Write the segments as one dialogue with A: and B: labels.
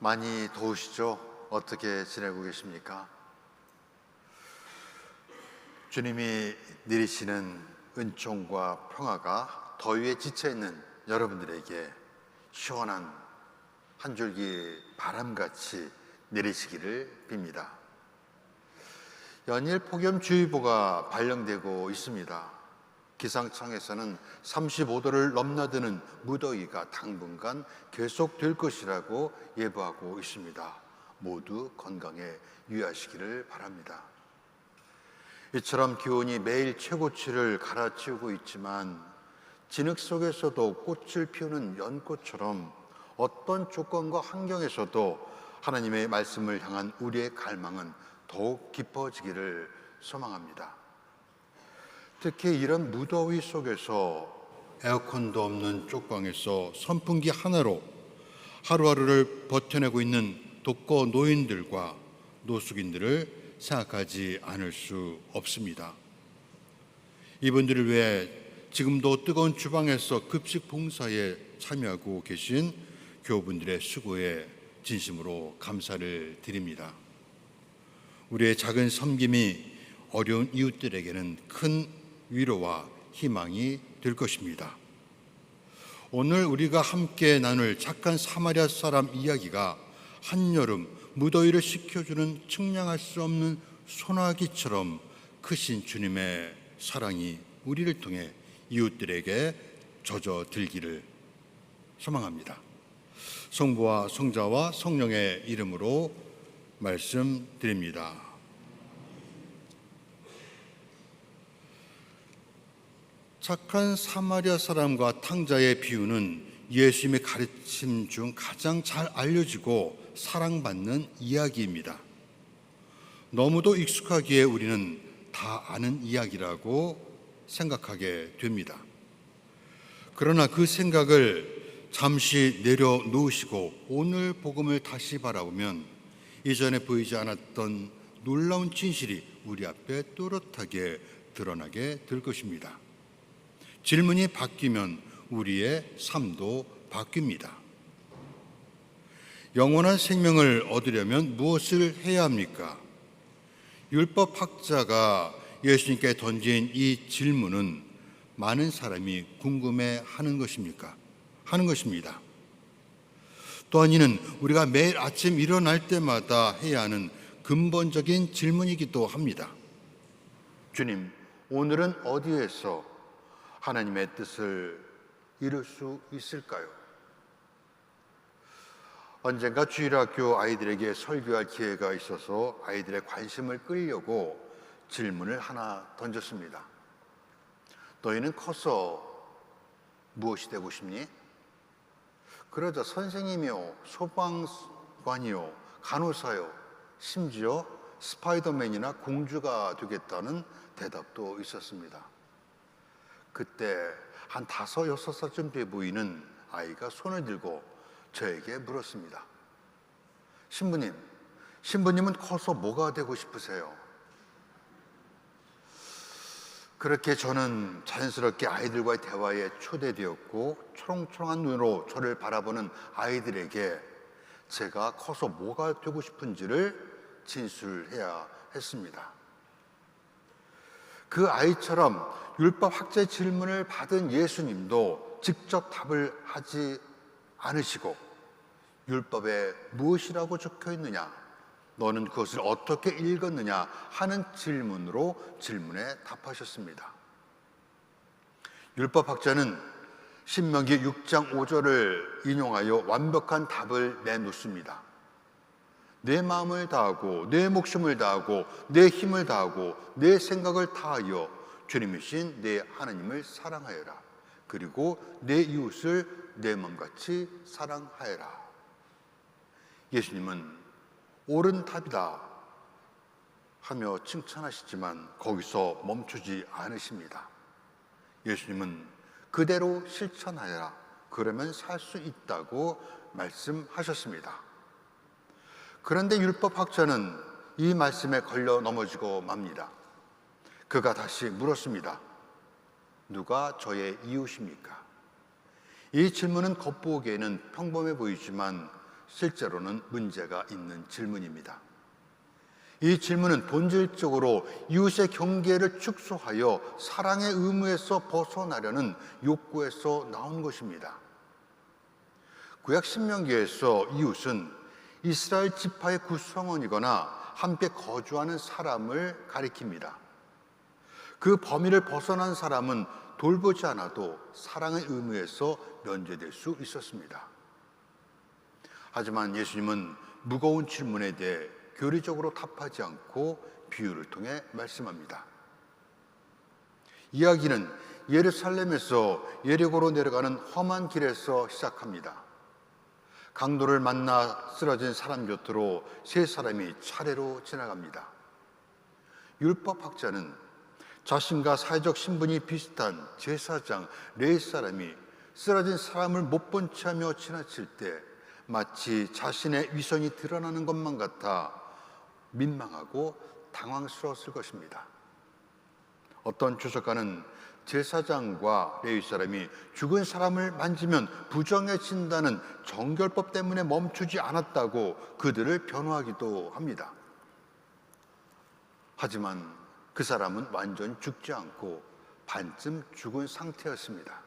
A: 많이 더우시죠? 어떻게 지내고 계십니까? 주님이 내리시는 은총과 평화가 더위에 지쳐있는 여러분들에게 시원한 한 줄기 바람같이 내리시기를 빕니다. 연일 폭염주의보가 발령되고 있습니다. 기상청에서는 35도를 넘나드는 무더위가 당분간 계속될 것이라고 예보하고 있습니다. 모두 건강에 유의하시기를 바랍니다. 이처럼 기온이 매일 최고치를 갈아치우고 있지만 진흙 속에서도 꽃을 피우는 연꽃처럼 어떤 조건과 환경에서도 하나님의 말씀을 향한 우리의 갈망은 더욱 깊어지기를 소망합니다. 특히 이런 무더위 속에서 에어컨도 없는 쪽방에서 선풍기 하나로 하루하루를 버텨내고 있는 독거 노인들과 노숙인들을 생각하지 않을 수 없습니다. 이분들을 위해 지금도 뜨거운 주방에서 급식 봉사에 참여하고 계신 교우분들의 수고에 진심으로 감사를 드립니다. 우리의 작은 섬김이 어려운 이웃들에게는 큰 위로와 희망이 될 것입니다. 오늘 우리가 함께 나눌 착한 사마리아 사람 이야기가 한여름 무더위를 식혀주는 측량할 수 없는 소나기처럼 크신 주님의 사랑이 우리를 통해 이웃들에게 젖어들기를 소망합니다. 성부와 성자와 성령의 이름으로 말씀드립니다. 착한 사마리아 사람과 탕자의 비유는 예수님의 가르침 중 가장 잘 알려지고 사랑받는 이야기입니다. 너무도 익숙하기에 우리는 다 아는 이야기라고 생각하게 됩니다. 그러나 그 생각을 잠시 내려놓으시고 오늘 복음을 다시 바라보면 이전에 보이지 않았던 놀라운 진실이 우리 앞에 또렷하게 드러나게 될 것입니다. 질문이 바뀌면 우리의 삶도 바뀝니다. 영원한 생명을 얻으려면 무엇을 해야 합니까? 율법학자가 예수님께 던진 이 질문은 많은 사람이 궁금해하는 것입니까? 하는 것입니다. 또한 이는 우리가 매일 아침 일어날 때마다 해야 하는 근본적인 질문이기도 합니다. 주님, 오늘은 어디에서 하나님의 뜻을 이룰 수 있을까요? 언젠가 주일학교 아이들에게 설교할 기회가 있어서 아이들의 관심을 끌려고 질문을 하나 던졌습니다. 너희는 커서 무엇이 되고 싶니? 그러자 선생님이요, 소방관이요, 간호사요, 심지어 스파이더맨이나 공주가 되겠다는 대답도 있었습니다. 그때 한 5, 6살쯤 돼 보이는 아이가 손을 들고 저에게 물었습니다. 신부님은 커서 뭐가 되고 싶으세요? 그렇게 저는 자연스럽게 아이들과의 대화에 초대되었고 초롱초롱한 눈으로 저를 바라보는 아이들에게 제가 커서 뭐가 되고 싶은지를 진술해야 했습니다. 그 아이처럼 율법 학자의 질문을 받은 예수님도 직접 답을 하지 않으시고 율법에 무엇이라고 적혀 있느냐, 너는 그것을 어떻게 읽었느냐 하는 질문으로 질문에 답하셨습니다. 율법 학자는 신명기 6장 5절을 인용하여 완벽한 답을 내놓습니다. 내 마음을 다하고 내 목숨을 다하고 내 힘을 다하고 내 생각을 다하여 주님이신 내 하나님을 사랑하여라. 그리고 내 이웃을 내 마음같이 사랑하여라. 예수님은 옳은 답이다 하며 칭찬하시지만 거기서 멈추지 않으십니다. 예수님은 그대로 실천하여라. 그러면 살 수 있다고 말씀하셨습니다. 그런데 율법학자는 이 말씀에 걸려 넘어지고 맙니다. 그가 다시 물었습니다. 누가 저의 이웃입니까? 이 질문은 겉보기에는 평범해 보이지만 실제로는 문제가 있는 질문입니다. 이 질문은 본질적으로 이웃의 경계를 축소하여 사랑의 의무에서 벗어나려는 욕구에서 나온 것입니다. 구약 신명기에서 이웃은 이스라엘 지파의 구성원이거나 함께 거주하는 사람을 가리킵니다. 그 범위를 벗어난 사람은 돌보지 않아도 사랑의 의무에서 면제될 수 있었습니다. 하지만 예수님은 무거운 질문에 대해 교리적으로 답하지 않고 비유를 통해 말씀합니다. 이야기는 예루살렘에서 예리고로 내려가는 험한 길에서 시작합니다. 강도를 만나 쓰러진 사람 곁으로 세 사람이 차례로 지나갑니다. 율법학자는 자신과 사회적 신분이 비슷한 제사장 레위 사람이 쓰러진 사람을 못 본 체하며 지나칠 때 마치 자신의 위선이 드러나는 것만 같아 민망하고 당황스러웠을 것입니다. 어떤 주석가는 제사장과 레위 사람이 죽은 사람을 만지면 부정해진다는 정결법 때문에 멈추지 않았다고 그들을 변호하기도 합니다. 하지만 그 사람은 완전히 죽지 않고 반쯤 죽은 상태였습니다.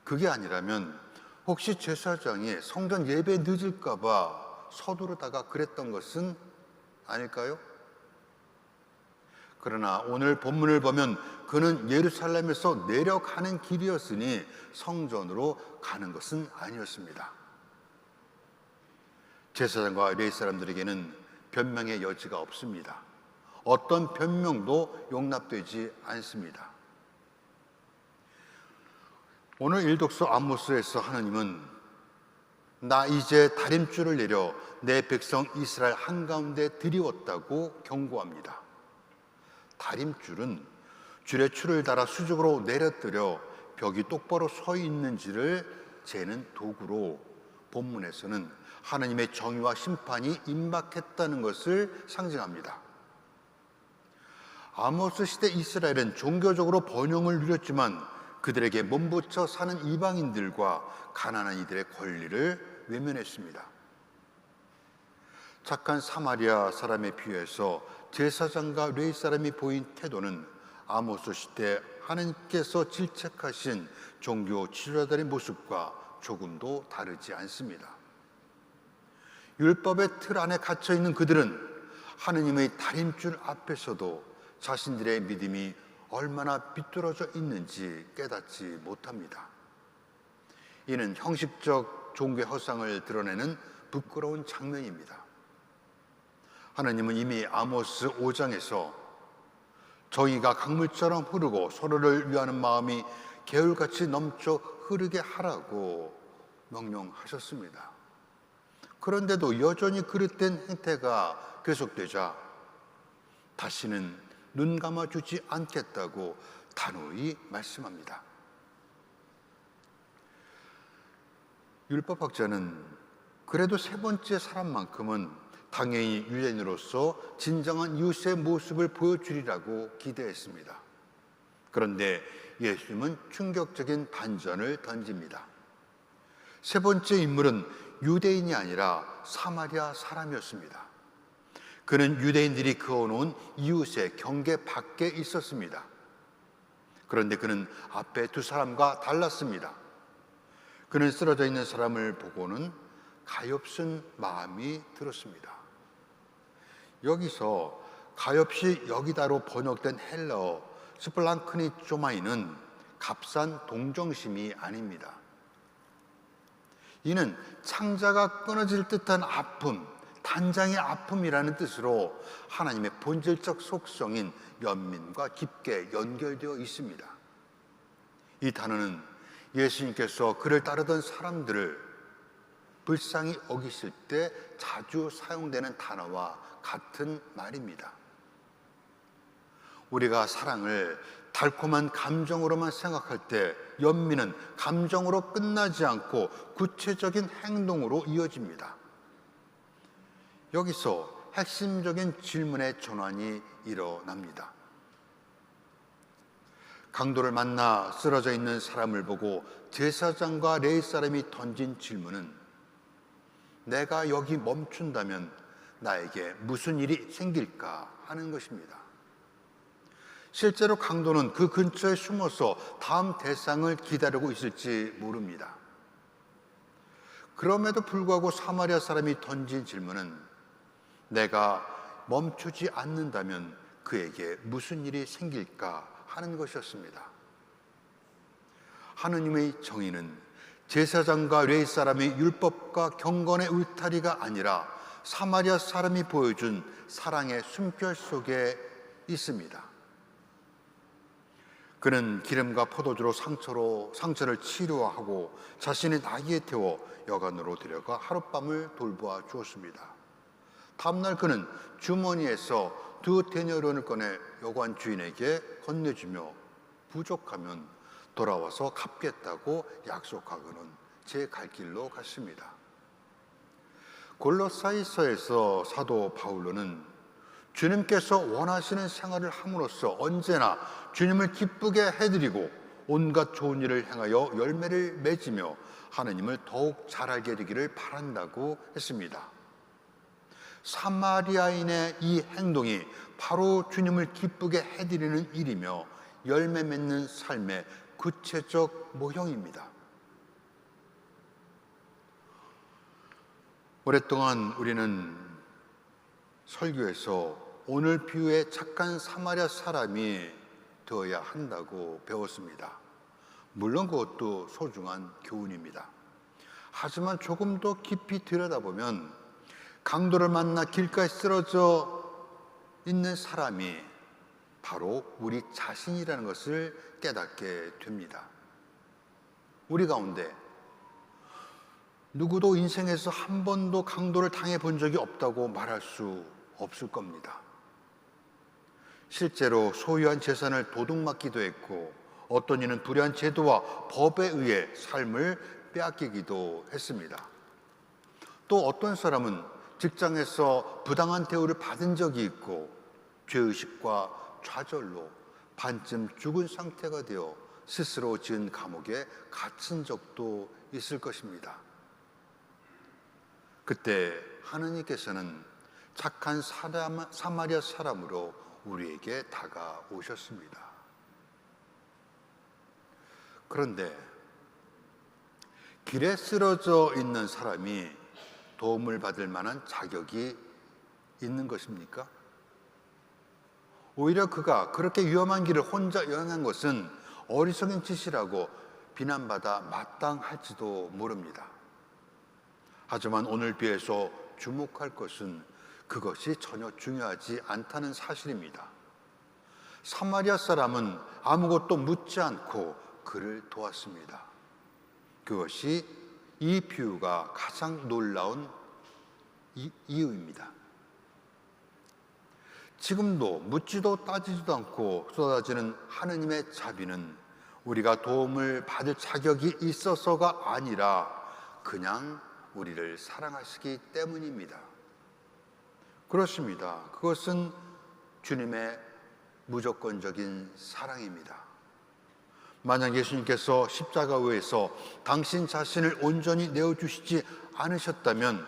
A: 그게 아니라면 혹시 제사장이 성전 예배 늦을까 봐 서두르다가 그랬던 것은 아닐까요? 그러나 오늘 본문을 보면 그는 예루살렘에서 내려가는 길이었으니 성전으로 가는 것은 아니었습니다. 제사장과 레위 사람들에게는 변명의 여지가 없습니다. 어떤 변명도 용납되지 않습니다. 오늘 일독서 아모스에서 하나님은 나 이제 다림줄을 내려 내 백성 이스라엘 한가운데 드리웠다고 경고합니다. 다림줄은 줄에 줄을 달아 수직으로 내려뜨려 벽이 똑바로 서 있는지를 재는 도구로 본문에서는 하나님의 정의와 심판이 임박했다는 것을 상징합니다. 아모스 시대 이스라엘은 종교적으로 번영을 누렸지만 그들에게 몸부쳐 사는 이방인들과 가난한 이들의 권리를 외면했습니다. 착한 사마리아 사람에 비해서 제사장과 레위 사람이 보인 태도는 아모스 시대 하나님께서 질책하신 종교 지도자들의 모습과 조금도 다르지 않습니다. 율법의 틀 안에 갇혀 있는 그들은 하느님의 다림줄 앞에서도 자신들의 믿음이 얼마나 비뚤어져 있는지 깨닫지 못합니다. 이는 형식적 종교 허상을 드러내는 부끄러운 장면입니다. 하나님은 이미 아모스 5장에서 정의가 강물처럼 흐르고 서로를 위하는 마음이 개울같이 넘쳐 흐르게 하라고 명령하셨습니다. 그런데도 여전히 그릇된 행태가 계속되자 다시는 눈 감아주지 않겠다고 단호히 말씀합니다. 율법학자는 그래도 세 번째 사람만큼은 당연히 유대인으로서 진정한 이웃의 모습을 보여주리라고 기대했습니다. 그런데 예수님은 충격적인 반전을 던집니다. 세 번째 인물은 유대인이 아니라 사마리아 사람이었습니다. 그는 유대인들이 그어놓은 이웃의 경계 밖에 있었습니다. 그런데 그는 앞에 두 사람과 달랐습니다. 그는 쓰러져 있는 사람을 보고는 가엾은 마음이 들었습니다. 여기서 가엾이 여기다로 번역된 헬라어 스플랑크니조마이는 값싼 동정심이 아닙니다. 이는 창자가 끊어질 듯한 아픔, 단장의 아픔이라는 뜻으로 하나님의 본질적 속성인 연민과 깊게 연결되어 있습니다. 이 단어는 예수님께서 그를 따르던 사람들을 불쌍히 어기실 때 자주 사용되는 단어와 같은 말입니다. 우리가 사랑을 달콤한 감정으로만 생각할 때 연민은 감정으로 끝나지 않고 구체적인 행동으로 이어집니다. 여기서 핵심적인 질문의 전환이 일어납니다. 강도를 만나 쓰러져 있는 사람을 보고 제사장과 레위 사람이 던진 질문은 내가 여기 멈춘다면 나에게 무슨 일이 생길까 하는 것입니다. 실제로 강도는 그 근처에 숨어서 다음 대상을 기다리고 있을지 모릅니다. 그럼에도 불구하고 사마리아 사람이 던진 질문은 내가 멈추지 않는다면 그에게 무슨 일이 생길까 하는 것이었습니다. 하느님의 정의는 제사장과 레위 사람의 율법과 경건의 울타리가 아니라 사마리아 사람이 보여준 사랑의 숨결 속에 있습니다. 그는 기름과 포도주로 상처를 치료하고 자신의 나귀에 태워 여관으로 데려가 하룻밤을 돌보아 주었습니다. 다음날 그는 주머니에서 2데나리온을 꺼내 여관 주인에게 건네주며 부족하면 돌아와서 갚겠다고 약속하고는 제 갈 길로 갔습니다. 골로사이서에서 사도 바울로는 주님께서 원하시는 생활을 함으로써 언제나 주님을 기쁘게 해드리고 온갖 좋은 일을 행하여 열매를 맺으며 하나님을 더욱 잘 알게 되기를 바란다고 했습니다. 사마리아인의 이 행동이 바로 주님을 기쁘게 해드리는 일이며 열매 맺는 삶의 구체적 모형입니다. 오랫동안 우리는 설교에서 오늘 비유의 착한 사마리아 사람이 되어야 한다고 배웠습니다. 물론 그것도 소중한 교훈입니다. 하지만 조금 더 깊이 들여다보면 강도를 만나 길가에 쓰러져 있는 사람이 바로 우리 자신이라는 것을 깨닫게 됩니다. 우리 가운데 누구도 인생에서 한 번도 강도를 당해 본 적이 없다고 말할 수 없을 겁니다. 실제로 소유한 재산을 도둑맞기도 했고 어떤 이는 불의한 제도와 법에 의해 삶을 빼앗기기도 했습니다. 또 어떤 사람은 직장에서 부당한 대우를 받은 적이 있고 죄의식과 좌절로 반쯤 죽은 상태가 되어 스스로 지은 감옥에 갇힌 적도 있을 것입니다. 그때 하느님께서는 착한 사마리아 사람으로 우리에게 다가오셨습니다. 그런데 길에 쓰러져 있는 사람이 도움을 받을 만한 자격이 있는 것입니까? 오히려 그가 그렇게 위험한 길을 혼자 여행한 것은 어리석은 짓이라고 비난받아 마땅할지도 모릅니다. 하지만 오늘 비해서 주목할 것은 그것이 전혀 중요하지 않다는 사실입니다. 사마리아 사람은 아무것도 묻지 않고 그를 도왔습니다. 그것이 이 비유가 가장 놀라운 이유입니다. 지금도 묻지도 따지지도 않고 쏟아지는 하느님의 자비는 우리가 도움을 받을 자격이 있어서가 아니라 그냥 우리를 사랑하시기 때문입니다. 그렇습니다. 그것은 주님의 무조건적인 사랑입니다. 만약 예수님께서 십자가에서 당신 자신을 온전히 내어주시지 않으셨다면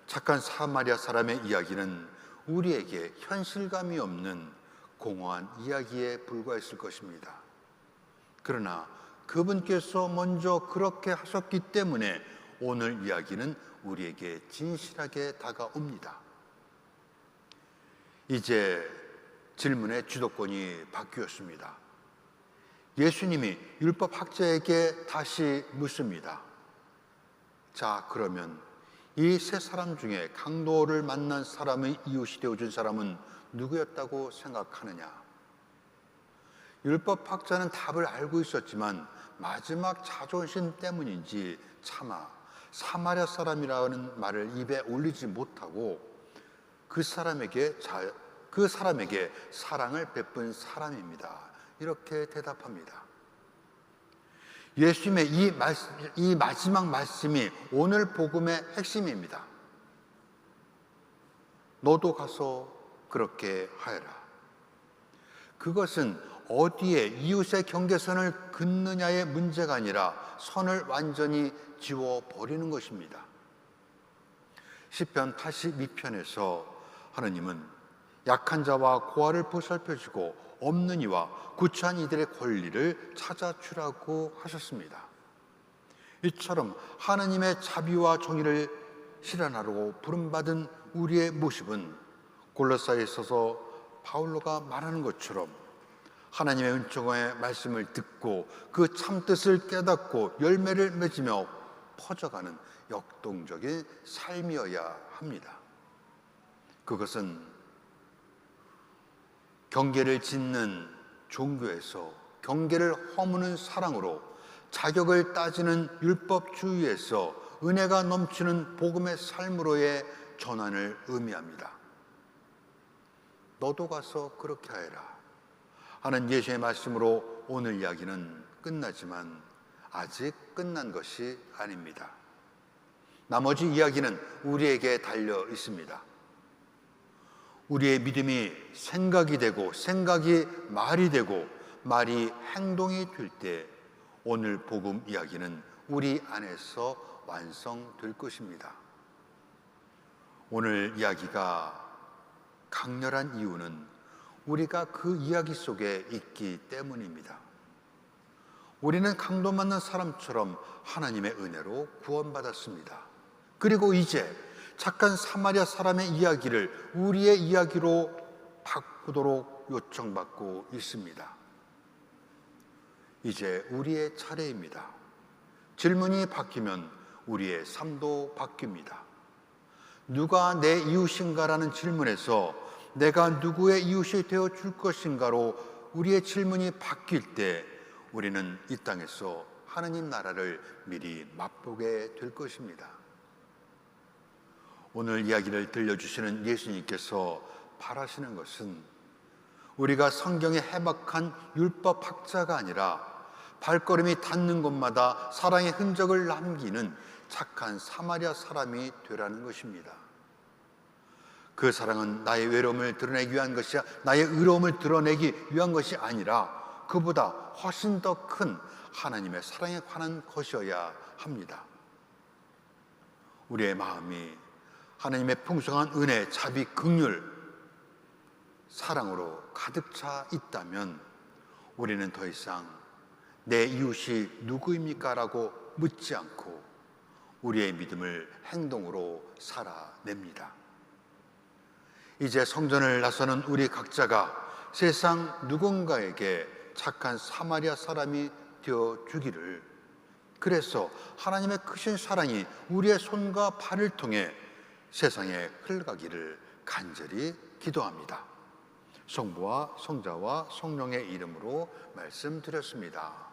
A: 착한 사마리아 사람의 이야기는 우리에게 현실감이 없는 공허한 이야기에 불과했을 것입니다. 그러나 그분께서 먼저 그렇게 하셨기 때문에 오늘 이야기는 우리에게 진실하게 다가옵니다. 이제 질문의 주도권이 바뀌었습니다. 예수님이 율법학자에게 다시 묻습니다. 자, 그러면 이 세 사람 중에 강도를 만난 사람의 이웃이 되어준 사람은 누구였다고 생각하느냐? 율법학자는 답을 알고 있었지만 마지막 자존심 때문인지 차마 사마리아 사람이라는 말을 입에 올리지 못하고 그 사람에게 사랑을 베푼 사람입니다. 이렇게 대답합니다. 예수님의 이 마지막 말씀이 오늘 복음의 핵심입니다. 너도 가서 그렇게 하여라. 그것은 어디에 이웃의 경계선을 긋느냐의 문제가 아니라 선을 완전히 지워버리는 것입니다. 시편 82편에서 하느님은 약한 자와 고아를 보살펴주고 없는 이와 구차한 이들의 권리를 찾아주라고 하셨습니다. 이처럼 하느님의 자비와 정의를 실현하라고 부름받은 우리의 모습은 골로새에 있어서 바울로가 말하는 것처럼 하나님의 은총의 말씀을 듣고 그 참뜻을 깨닫고 열매를 맺으며 퍼져가는 역동적인 삶이어야 합니다. 그것은 경계를 짓는 종교에서 경계를 허무는 사랑으로, 자격을 따지는 율법주의에서 은혜가 넘치는 복음의 삶으로의 전환을 의미합니다. 너도 가서 그렇게 하여라 하는 예수의 말씀으로 오늘 이야기는 끝나지만 아직 끝난 것이 아닙니다. 나머지 이야기는 우리에게 달려 있습니다. 우리의 믿음이 생각이 되고 생각이 말이 되고 말이 행동이 될 때 오늘 복음 이야기는 우리 안에서 완성될 것입니다. 오늘 이야기가 강렬한 이유는 우리가 그 이야기 속에 있기 때문입니다. 우리는 강도 맞는 사람처럼 하나님의 은혜로 구원받았습니다. 그리고 이제 착한 사마리아 사람의 이야기를 우리의 이야기로 바꾸도록 요청받고 있습니다. 이제 우리의 차례입니다. 질문이 바뀌면 우리의 삶도 바뀝니다. 누가 내 이웃인가라는 질문에서 내가 누구의 이웃이 되어 줄 것인가로 우리의 질문이 바뀔 때 우리는 이 땅에서 하느님 나라를 미리 맛보게 될 것입니다. 오늘 이야기를 들려주시는 예수님께서 바라시는 것은 우리가 성경의 해박한 율법학자가 아니라 발걸음이 닿는 곳마다 사랑의 흔적을 남기는 착한 사마리아 사람이 되라는 것입니다. 그 사랑은 나의 외로움을 드러내기 위한 것이, 나의 의로움을 드러내기 위한 것이 아니라 그보다 훨씬 더 큰 하나님의 사랑에 관한 것이어야 합니다. 우리의 마음이 하나님의 풍성한 은혜, 자비, 긍휼, 사랑으로 가득 차 있다면 우리는 더 이상 내 이웃이 누구입니까? 라고 묻지 않고 우리의 믿음을 행동으로 살아냅니다. 이제 성전을 나서는 우리 각자가 세상 누군가에게 착한 사마리아 사람이 되어주기를, 그래서 하나님의 크신 사랑이 우리의 손과 발을 통해 세상에 흘러가기를 간절히 기도합니다. 성부와 성자와 성령의 이름으로 말씀드렸습니다.